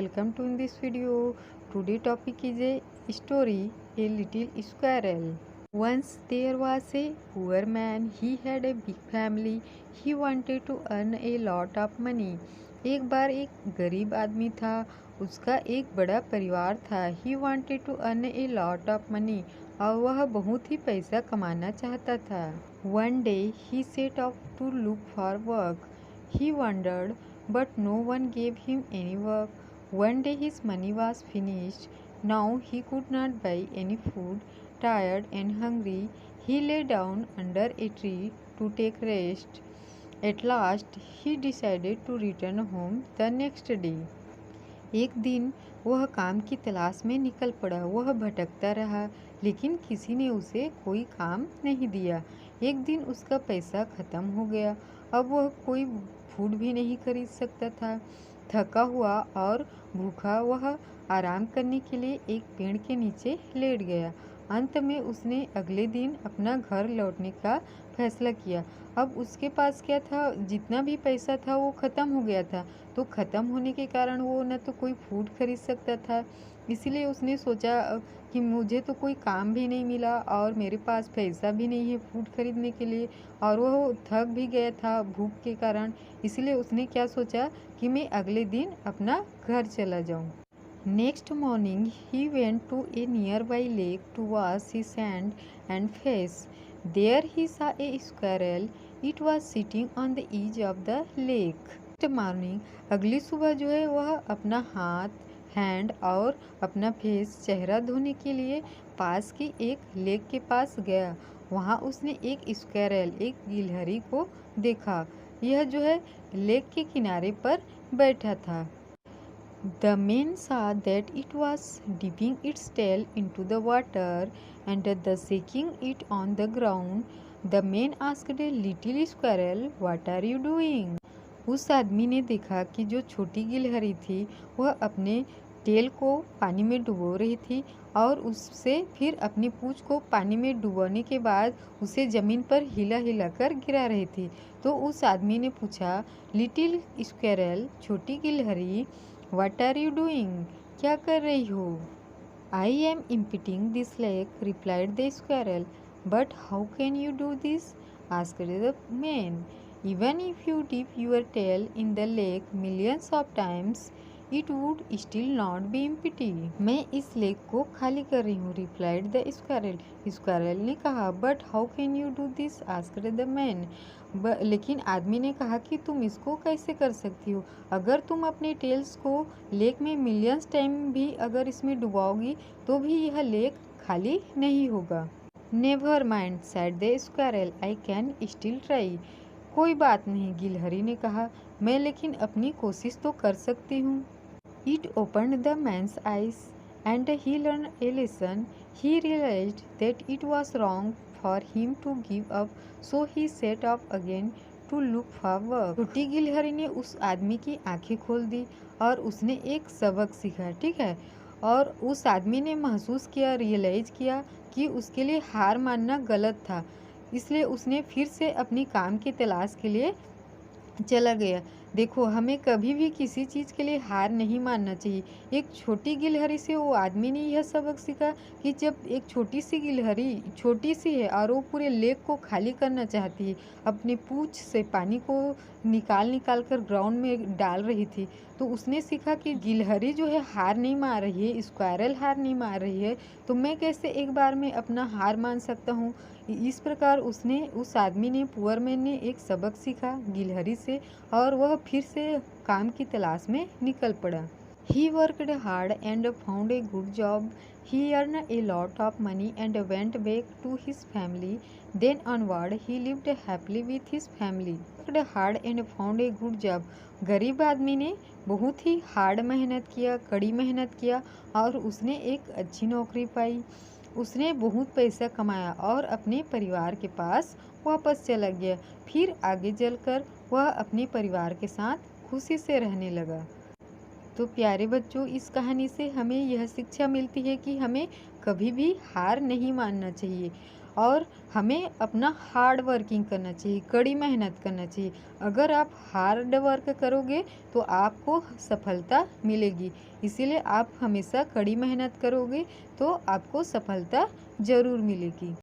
welcome to in this video. Today topic is a story, a little squirrel. Once there was a poor man. He had a big family. He wanted to earn a lot of money. एक बार एक गरीब आदमी था. उसका एक बड़ा परिवार था. He wanted to earn a lot of money. और वह बहुत ही पैसा कमाना चाहता था. One day he set off to look for work. He wondered, but no one gave him any work. One day his money was finished. Now he could not buy any food. Tired and hungry, he lay down under a tree to take rest. At last, he decided to return home the next day. एक दिन वह काम की तलाश में निकल पड़ा. वह भटकता रहा, लेकिन किसी ने उसे कोई काम नहीं दिया. एक दिन उसका पैसा खत्म हो गया. अब वह कोई फूड भी नहीं खरीद सकता था. थका हुआ और भूखा वह आराम करने के लिए एक पेड़ के नीचे लेट गया. अंत में उसने अगले दिन अपना घर लौटने का फैसला किया. अब उसके पास क्या था, जितना भी पैसा था वो ख़त्म हो गया था. तो ख़त्म होने के कारण वो न तो कोई फूड खरीद सकता था. इसीलिए उसने सोचा कि मुझे तो कोई काम भी नहीं मिला और मेरे पास पैसा भी नहीं है फूड खरीदने के लिए, और वह थक भी गया था भूख के कारण. इसलिए उसने क्या सोचा कि मैं अगले दिन अपना घर चला जाऊं. Next morning, he went to a nearby lake to wash his hand and face. There he saw a squirrel. It was sitting on the edge of the lake. Next morning, अगली सुबह जो है वह अपना हाथ, हैंड और अपना face, चेहरा धोने के लिए पास की एक लेक के पास गया. वहाँ उसने एक स्क्वेरल, एक गिलहरी को देखा. यह जो है लेक के किनारे पर बैठा था. The man saw that it was dipping its tail into the water and thus shaking it on the ground. The man asked a little squirrel, "What are you doing?" उस आदमी ने देखा कि जो छोटी गिलहरी थी वह अपने टेल को पानी में डुबो रही थी और उससे फिर अपनी पूंछ को पानी में डुबोने के बाद उसे ज़मीन पर हिला हिला कर गिरा रही थी. तो उस आदमी ने पूछा, लिटिल स्क्वेरल, छोटी गिलहरी, "What are you doing?" क्या कर रही हो? "I am emptying this lake," replied the squirrel. "But how can you do this?" asked the man. "Even if you dip your tail in the lake millions of times, it would still not be empty." मैं इस lake को खाली कर रही हूँ, replied the squirrel. Squirrel ने कहा, "But how can you do this?" asked the man. लेकिन आदमी ने कहा कि तुम इसको कैसे कर सकती हो? अगर तुम अपने टेल्स को लेक में मिलियंस टाइम भी अगर इसमें डुबाओगी तो भी यह लेक खाली नहीं होगा. Never mind, said the squirrel, I can still try. कोई बात नहीं, गिलहरी ने कहा, मैं लेकिन अपनी कोशिश तो कर सकती हूँ. It opened the man's eyes and he learn a lesson. He realised that it was wrong for him to give up, so he set off again to look for work. छोटी गिलहरी ने उस आदमी की आंखें खोल दी और उसने एक सबक सीखा. ठीक है, और उस आदमी ने महसूस किया, रियलाइज किया कि उसके लिए हार मानना गलत था. इसलिए उसने फिर से अपनी काम की तलाश के लिए चला गया. देखो, हमें कभी भी किसी चीज़ के लिए हार नहीं मानना चाहिए. एक छोटी गिलहरी से वो आदमी ने यह सबक सीखा कि जब एक छोटी सी गिलहरी छोटी सी है और वो पूरे लेक को खाली करना चाहती है, अपने पूंछ से पानी को निकाल कर ग्राउंड में डाल रही थी, तो उसने सीखा कि गिलहरी जो है हार नहीं मान रही है, स्क्वायरल हार नहीं मान रही है, तो मैं कैसे एक बार में अपना हार मान सकता हूँ. इस प्रकार उस आदमी ने, पुअर मैन ने एक सबक सीखा गिलहरी से और वह फिर से काम की तलाश में निकल पड़ा. He worked hard and found a good job. He earned a lot of money and went back to his family. Then onward, he lived happily with his family. Worked hard and found a good job. गरीब आदमी ने बहुत ही hard मेहनत किया, कड़ी मेहनत किया और उसने एक अच्छी नौकरी पाई. उसने बहुत पैसा कमाया और अपने परिवार के पास वापस चला गया. फिर आगे चलकर वह अपने परिवार के साथ खुशी से रहने लगा. तो प्यारे बच्चों, इस कहानी से हमें यह शिक्षा मिलती है कि हमें कभी भी हार नहीं मानना चाहिए और हमें अपना हार्ड वर्किंग करना चाहिए, कड़ी मेहनत करना चाहिए। अगर आप हार्ड वर्क करोगे तो आपको सफलता मिलेगी। इसीलिए आप हमेशा कड़ी मेहनत करोगे तो आपको सफलता ज़रूर मिलेगी।